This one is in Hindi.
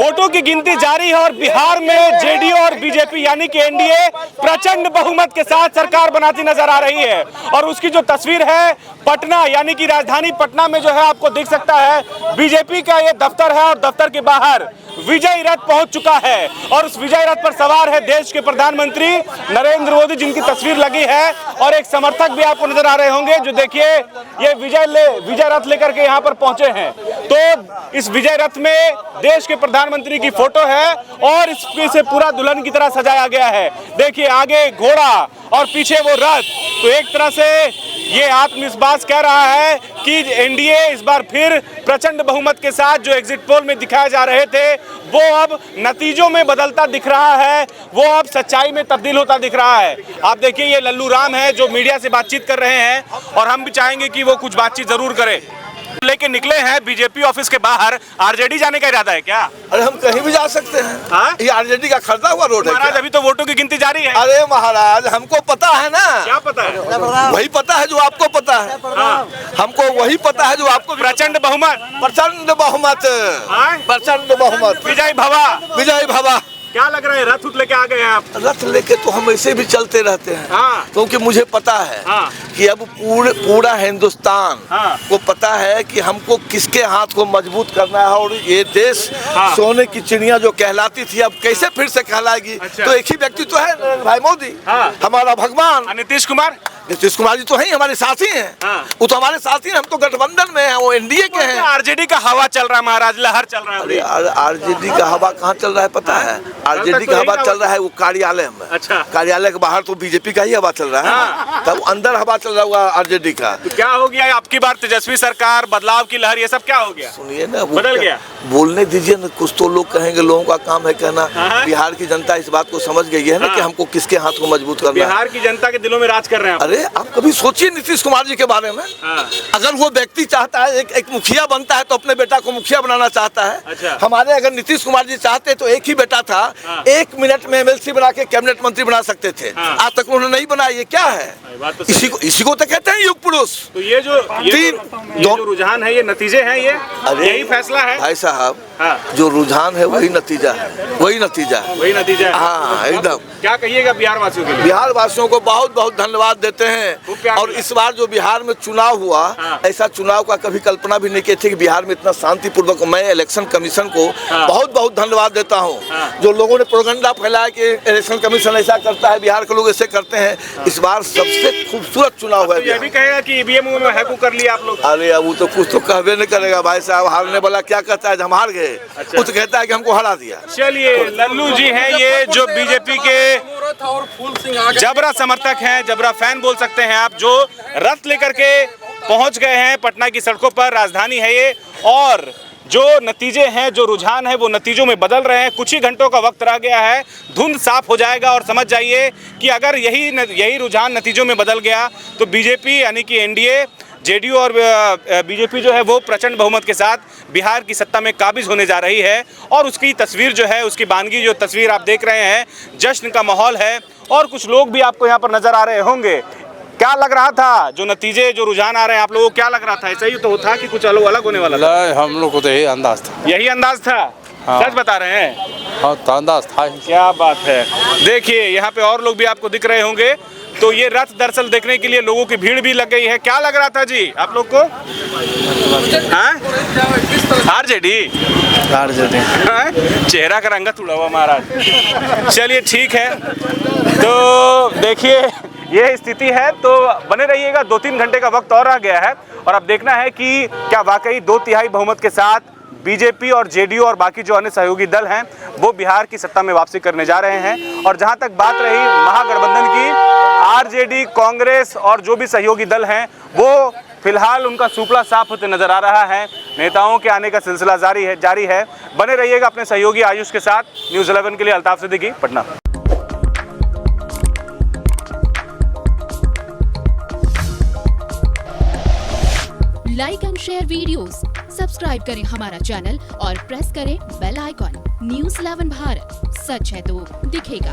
वोटों की गिनती जारी है और बिहार में जेडीयू और बीजेपी यानी कि एनडीए प्रचंड बहुमत के साथ सरकार बनाती नजर आ रही है। और उसकी जो तस्वीर है पटना यानी कि राजधानी पटना में जो है आपको दिख सकता है बीजेपी का ये दफ्तर है और दफ्तर के बाहर विजय रथ पहुंच चुका है और उस विजय रथ पर सवार है देश के प्रधानमंत्री नरेंद्र मोदी, जिनकी तस्वीर लगी है और एक समर्थक भी आपको नजर आ रहे होंगे जो देखिए ये विजय रथ लेकर के यहाँ पर पहुंचे हैं। तो इस विजय रथ में देश के प्रधानमंत्री की फोटो है और इसे पूरा दुल्हन की तरह सजाया गया है। देखिए आगे घोड़ा और पीछे वो रथ। तो एक तरह से ये आत्मविश्वास कह रहा है कि एनडीए इस बार फिर प्रचंड बहुमत के साथ जो एग्जिट पोल में दिखाए जा रहे थे वो अब नतीजों में बदलता दिख रहा है, वो अब सच्चाई में तब्दील होता दिख रहा है। आप देखिए ये लल्लू राम है जो मीडिया से बातचीत कर रहे हैं और हम भी चाहेंगे कि वो कुछ बातचीत जरूर करें। लेके निकले हैं बीजेपी ऑफिस के बाहर, आरजेडी जाने का इरादा है क्या? अरे हम कहीं भी जा सकते हैं। ये आरजेडी का खरीदा हुआ रोड है महाराज, अभी तो वोटों की गिनती जारी है। अरे महाराज हमको पता है ना। क्या पता है? वही पता है जो आपको पता है। हमको वही पता है जो आपको। प्रचंड बहुमत, प्रचंड बहुमत, प्रचंड बहुमत। विजय भवा, विजय भवा। क्या लग रहा है रथ उठ लेके आ गए हैं आप? रथ लेके तो हम ऐसे भी चलते रहते हैं क्योंकि मुझे पता है कि अब पूरा हिंदुस्तान को पता है कि हमको किसके हाथ को मजबूत करना है और ये देश सोने की चिड़िया जो कहलाती थी अब कैसे फिर से कहलाएगी। तो एक ही व्यक्ति तो है भाई मोदी, हमारा भगवान। नीतीश कुमार जी तो है हमारे साथी हैं। वो तो हमारे साथी हैं, हम तो गठबंधन में हैं, वो एनडीए के हैं। आरजेडी का हवा चल रहा है महाराज, लहर चल रहा है। आरजेडी का हवा कहाँ चल रहा है पता है? आरजेडी का हवा चल रहा है वो कार्यालय में। अच्छा, कार्यालय के बाहर तो बीजेपी का ही हवा चल रहा है, तब अंदर हवा चल रहा हुआ आरजेडी का। तो क्या हो गया आपकी बार तेजस्वी सरकार, बदलाव की लहर, ये सब क्या हो गया? सुनिए ना, बदल गया। बोलने दीजिए ना, कुछ तो लोग कहेंगे, लोगों का काम है कहना। बिहार की जनता इस बात को समझ गई है ना कि हमको किसके हाथ को मजबूत करना है। बिहार की जनता के दिलों में राज कर रहे हैं। अरे आप कभी सोचिए नीतीश कुमार जी के बारे में। अगर वो व्यक्ति चाहता है एक मुखिया बनता है तो अपने बेटा को मुखिया बनाना चाहता है। अच्छा। हमारे अगर नीतीश कुमार जी चाहते तो एक ही बेटा था, 1 मिनट में एमएलसी बना के कैबिनेट मंत्री बना सकते थे। आज तक उन्होंने नहीं बनाया। ये क्या है? इसी को तो कहते हैं युग पुरुष। तो ये जो रुझान है, ये नतीजे हैं, ये यही फैसला है भाई साहब। जो रुझान है वही नतीजा है, वही नतीजा है। हाँ एकदम। क्या कहिएगा बिहार वासियों के लिए? बिहार वासियों को बहुत बहुत धन्यवाद देते हैं। और इस बार जो बिहार में चुनाव हुआ, ऐसा चुनाव का कभी कल्पना भी नहीं की थी कि बिहार में इतना शांतिपूर्वक। मैं इलेक्शन कमीशन को बहुत बहुत धन्यवाद देता हूँ। जो लोगों ने प्रोपेगेंडा फैलाया कि इलेक्शन कमीशन ऐसा करता है, बिहार के लोग ऐसे करते हैं, इस बार सबसे खूबसूरत चुनाव है। ये भी कहेगा कि ईवीएम में हैक कर लिया आप लोग? अरे अब वो तो कुछ तो कहबे नहीं करेगा भाई साहब। हारने वाला क्या कहता है हम हार गए, वो तो कहता है कि हमको हरा दिया। चलिए, लल्लू जी हैं ये जो बीजेपी के जबरा समर्थक हैं, जबरा फैन बोल सकते हैं आप, जो रथ लेकर के पहुंच गए हैं पटना की सड़कों पर। राजधानी है ये और जो नतीजे हैं, जो रुझान है वो नतीजों में बदल रहे हैं। कुछ ही घंटों का वक्त रह गया है, धुंध साफ हो जाएगा और समझ जाइए कि अगर यही रुझान नतीजों में बदल गया तो बीजेपी यानी कि एनडीए, जेडीयू और बीजेपी जो है वो प्रचंड बहुमत के साथ बिहार की सत्ता में काबिज होने जा रही है। और उसकी तस्वीर जो है, उसकी बानगी जो तस्वीर आप देख रहे हैं, जश्न का माहौल है और कुछ लोग भी आपको यहाँ पर नजर आ रहे होंगे। क्या लग रहा था जो नतीजे, जो रुझान आ रहे हैं आप लोगों को, क्या लग रहा था? ऐसा ही तो था कि कुछ अलग होने वाला था? हम लोग को तो यही अंदाज था। यही अंदाज था? हाँ। सच बता रहे हैं? हाँ, तो अंदाज था। क्या बात है। देखिए यहाँ पे और लोग भी आपको दिख रहे होंगे। तो ये रथ दरअसल देखने के लिए लोगों की भीड़ भी लग गई है। क्या लग रहा था जी आप लोग को? आरजेडी चेहरा का रंगत उड़ा हुआ महाराज। चलिए ठीक है, तो देखिए ये स्थिति है। तो बने रहिएगा, 2-3 घंटे का वक्त और रह गया है और अब देखना है कि क्या वाकई 2/3 बहुमत के साथ बीजेपी और जेडीयू और बाकी जो अन्य सहयोगी दल हैं वो बिहार की सत्ता में वापसी करने जा रहे हैं। और जहां तक बात रही महागठबंधन की, आरजेडी, कांग्रेस और जो भी सहयोगी दल हैं वो फिलहाल उनका सुपड़ा साफ होते नजर आ रहा है। नेताओं के आने का सिलसिला जारी है। बने रहिएगा अपने सहयोगी आयुष के साथ। न्यूज़ 11 के लिए Altaf Siddiqui, Patna. Like and share videos, subscribe करें हमारा चैनल और प्रेस करें बेल आइकॉन। न्यूज़ 11 भारत, सच है तो दिखेगा।